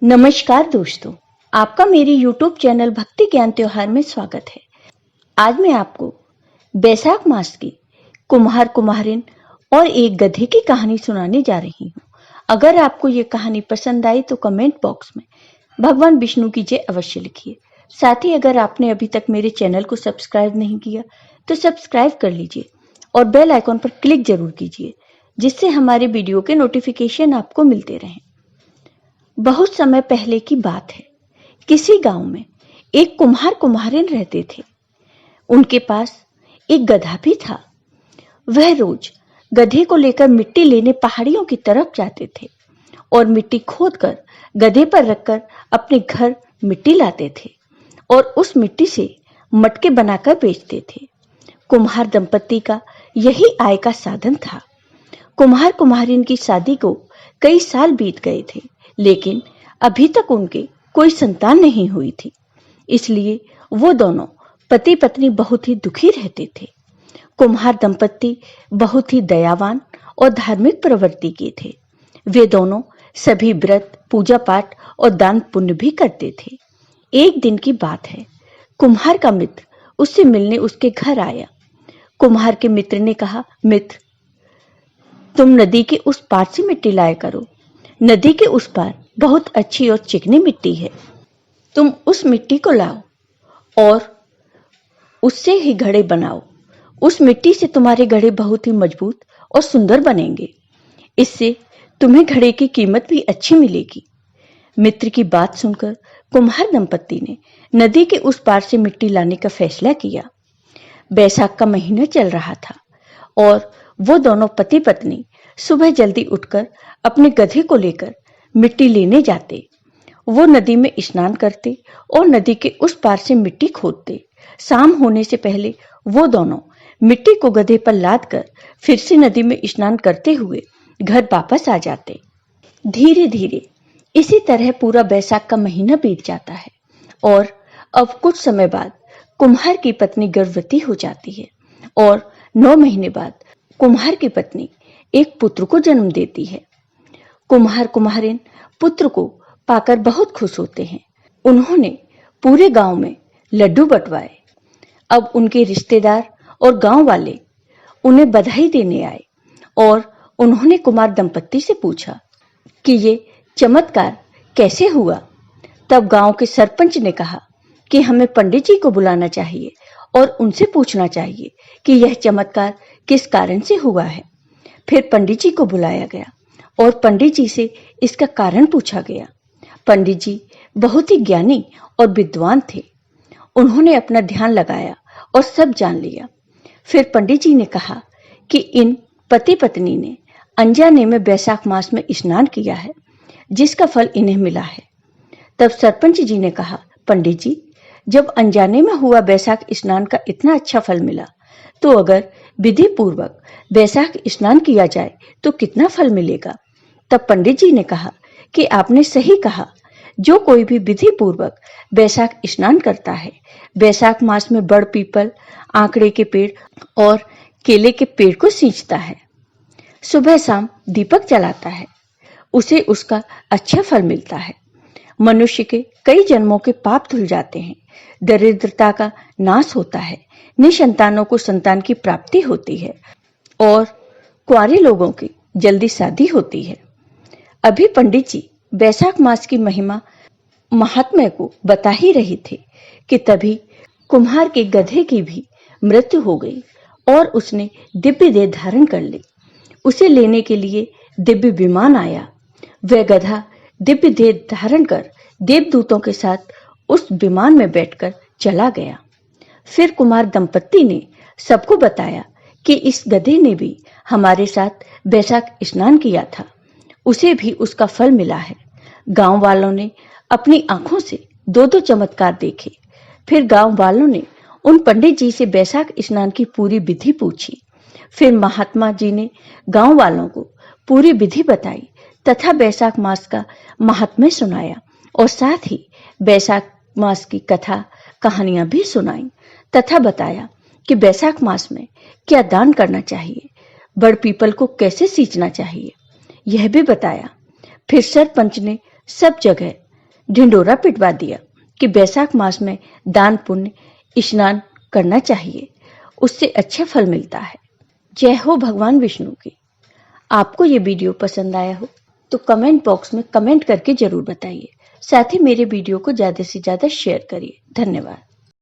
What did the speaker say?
नमस्कार दोस्तों, आपका मेरे YouTube चैनल भक्ति ज्ञान त्योहार में स्वागत है। आज मैं आपको बैसाख मास की कुम्हार कुम्हारिन और एक गधे की कहानी सुनाने जा रही हूँ। अगर आपको ये कहानी पसंद आई तो कमेंट बॉक्स में भगवान विष्णु की जय अवश्य लिखिए। साथ ही अगर आपने अभी तक मेरे चैनल को सब्सक्राइब नहीं किया तो सब्सक्राइब कर लीजिए और बेल आइकॉन पर क्लिक जरूर कीजिए, जिससे हमारे वीडियो के नोटिफिकेशन आपको मिलते रहें। बहुत समय पहले की बात है। किसी गांव में एक कुम्हार कुम्हारिन रहते थे। उनके पास एक गधा भी था। वह रोज गधे को लेकर मिट्टी लेने पहाड़ियों की तरफ जाते थे और मिट्टी खोदकर गधे पर रखकर अपने घर मिट्टी लाते थे और उस मिट्टी से मटके बनाकर बेचते थे। कुम्हार दंपत्ति का यही आय का साधन था। कुम्हार कुम्हारिन की शादी को कई साल बीत गए थे, लेकिन अभी तक उनके कोई संतान नहीं हुई थी। इसलिए वो दोनों पति पत्नी बहुत ही दुखी रहते थे। कुम्हार दंपत्ति बहुत ही दयावान और धार्मिक प्रवृत्ति के थे। वे दोनों सभी व्रत, पूजा पाठ और दान पुण्य भी करते थे। एक दिन की बात है, कुम्हार का मित्र उससे मिलने उसके घर आया। कुम्हार के मित्र ने कहा, मित्र, तुम नदी के उस पार से मिट्टी लाया करो। नदी के उस पार बहुत अच्छी और चिकनी मिट्टी है। तुम उस मिट्टी को लाओ और उससे ही घड़े बनाओ। उस मिट्टी से तुम्हारे घड़े बहुत ही मजबूत और सुंदर बनेंगे। इससे तुम्हें घड़े की कीमत भी अच्छी मिलेगी। मित्र की बात सुनकर कुम्हार दंपत्ति ने नदी के उस पार से मिट्टी लाने का फैसला किया। बैसाख का महीना चल रहा था और वो दोनों पति पत्नी सुबह जल्दी उठकर अपने गधे को लेकर मिट्टी लेने जाते। वो नदी में स्नान करते और नदी के उस पार से मिट्टी खोदते। शाम होने से पहले वो दोनों मिट्टी को गधे पर लाद कर फिर से नदी में स्नान करते हुए घर वापस आ जाते। धीरे धीरे इसी तरह पूरा बैसाख का महीना बीत जाता है और अब कुछ समय बाद कुम्हार की पत्नी गर्भवती हो जाती है और 9 महीने बाद कुम्हार की पत्नी एक पुत्र को जन्म देती है। कुम्हार कुम्हारिन पुत्र को पाकर बहुत खुश होते हैं। उन्होंने पूरे गांव में लड्डू बंटवाए। अब उनके रिश्तेदार और गांव वाले उन्हें बधाई देने आए और उन्होंने कुमार दंपत्ति से पूछा कि ये चमत्कार कैसे हुआ। तब गांव के सरपंच ने कहा कि हमें पंडित जी को बुलाना चाहिए और उनसे पूछना चाहिए कि यह चमत्कार किस कारण से हुआ है। फिर पंडित जी को बुलाया गया और पंडित जी से इसका कारण पूछा गया। पंडित जी बहुत ही ज्ञानी और विद्वान थे। उन्होंने अपना ध्यान लगाया और सब जान लिया। फिर पंडित जी ने कहा कि इन पति पत्नी ने अनजाने में बैसाख मास में स्नान किया है, जिसका फल इन्हें मिला है। तब सरपंच जी ने कहा, पंडित जी, जब अनजाने में हुआ बैसाख स्नान का इतना अच्छा फल मिला, तो अगर विधि पूर्वक बैसाख स्नान किया जाए तो कितना फल मिलेगा। तब पंडित जी ने कहा कि आपने सही कहा। जो कोई भी विधि पूर्वक बैसाख स्नान करता है, बैसाख मास में बड़ पीपल, आंकड़े के पेड़ और केले के पेड़ को सींचता है, सुबह शाम दीपक जलाता है, उसे उसका अच्छा फल मिलता है। मनुष्य के कई जन्मों के पाप धुल जाते हैं, दरिद्रता का नाश होता है, निसंतानों को संतान की प्राप्ति होती है और कुंवारे लोगों की जल्दी शादी होती है। अभी पंडित जी बैसाख मास की महिमा महात्म्य को बता ही रहे थे कि तभी कुम्हार के गधे की भी मृत्यु हो गई और उसने दिव्य देह धारण कर ली। उसे लेने के लिए दिव्य विमान आया। वह गधा दिव्य देह धारण कर देवदूतों के साथ उस विमान में बैठकर चला गया। फिर कुमार दंपत्ति ने सबको बताया कि इस गधे ने भी हमारे साथ बैसाख स्नान किया था, उसे भी उसका फल मिला है। गांव वालों ने अपनी आंखों से 2-2 चमत्कार देखे। फिर गांव वालों ने उन पंडित जी से बैसाख स्नान की पूरी विधि पूछी। फिर महात्मा जी ने गांव वालों को पूरी विधि बताई तथा बैसाख मास का महात्म्य सुनाया और साथ ही बैसाख मास की कथा कहानियां भी सुनाई तथा बताया कि बैसाख मास में क्या दान करना चाहिए, बड़ पीपल को कैसे सींचना चाहिए, यह भी बताया। फिर सरपंच ने सब जगह ढिंडोरा पिटवा दिया कि बैसाख मास में दान पुण्य स्नान करना चाहिए, उससे अच्छे फल मिलता है। जय हो भगवान विष्णु की। आपको ये वीडियो पसंद आया हो तो कमेंट बॉक्स में कमेंट करके जरूर बताइए। साथ ही मेरे वीडियो को ज्यादा से ज्यादा शेयर करिए। धन्यवाद।